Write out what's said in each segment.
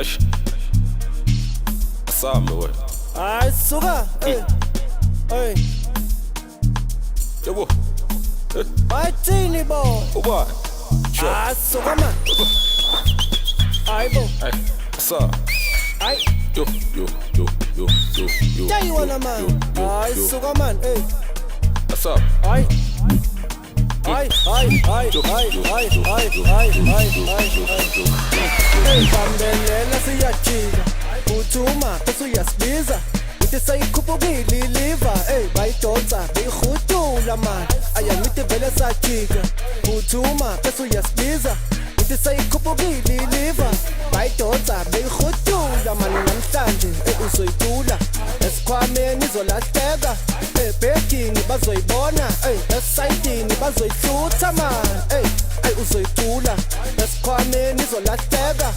Eish. Sami wena. Hayi suka hey Yebo. bathini bo Ubani? Sure. suka man hayi bo Hey. Sa. hayi Yo. yayiwona man hayi suka man hey What's up? hayi hey bambelela siyajika uthuma bese uyasibiza uthi sayikhuphukile iliva hey bayidonsa beyihutula man ayangithi vele sajika uthuma bese uyasibiza uthi sayikhuphukile iliva bayidonsa beyihutula man namhlanje uzoyitula esikhwameni izolahleka ebhekini bazoyibona esayidini bazoyihlutha man uzoyicula esikhwameni izolahleka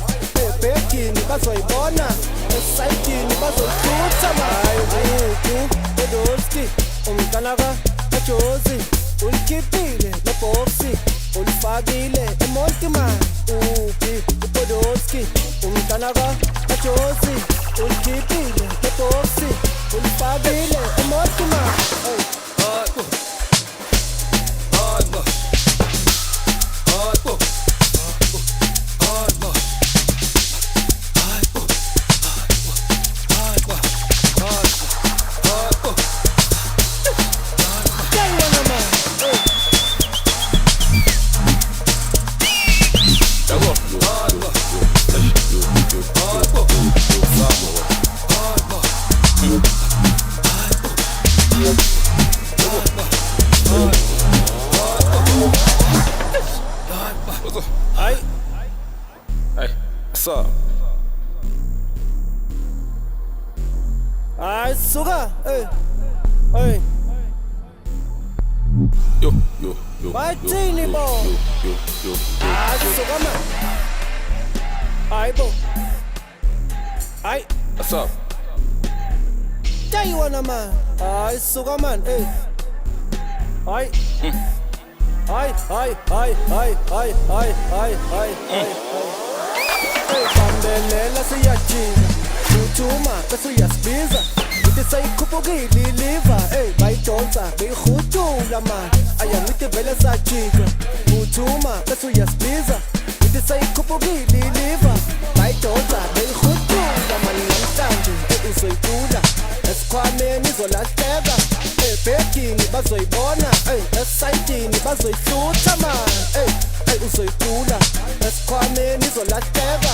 ebhekini bazoyibona esayidini bazoyihlutha man Podolski umntanaka kaJozi ulikhiphile nebhoksi ulifakile emonti man uphi uPodolski umntanaka kaJozi ulikhiphile nebhoksi ulifakile emonti man Hey. What's up? hayi suka hey Yo. bathini bo suka man hayi bo hayi What's up? yayiwona man hayi suka man hey hayi bambelela siyajika uthuma bese uyasibiza uthi sayikhuphukile iliva bayidonsa beyihutula man ayangithi vele sajika uthuma bese uyasibiza uthi sayikhuphukile iliva bayidonsa beyihutula man namhlanje uzoyicula esikhwameni izolahleka ebhekini bazoyibona esayidini bazoyihlutha man uzoyicula esikhwameni izolahleka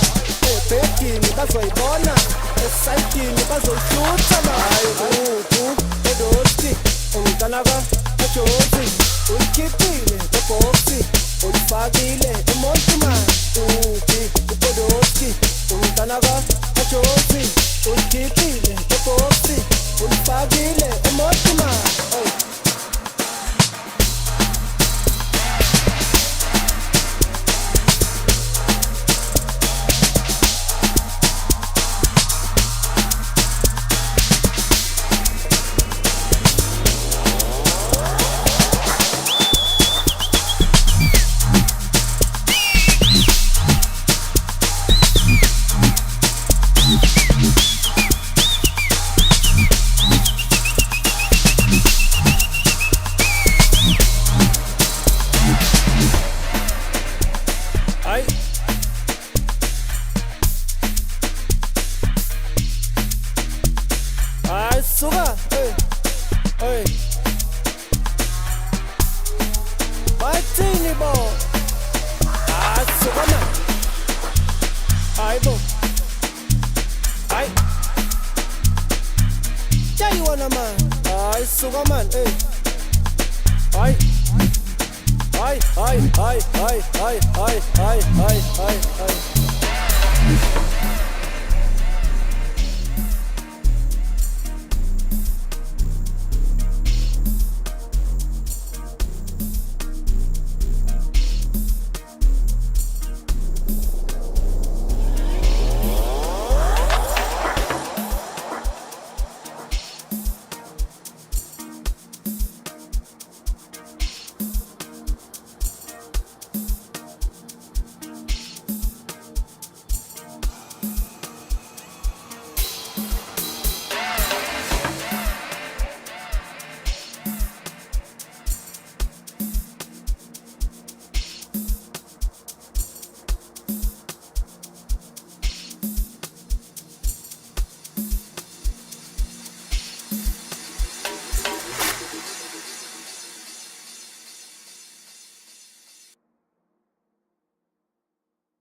ebhekini bazoyibona esayidini bazoyihlutha man Podolski umntanaka kaJozi ulikhiphile nebhoksi ulifakile emonti man uphi uPodolski umntanaka kaJozi ulikhiphile nebhoksi ulifakile emonti man suka hey bathini bo suka man hayi bo hayi yayiwona man hayi suka man hayi hayi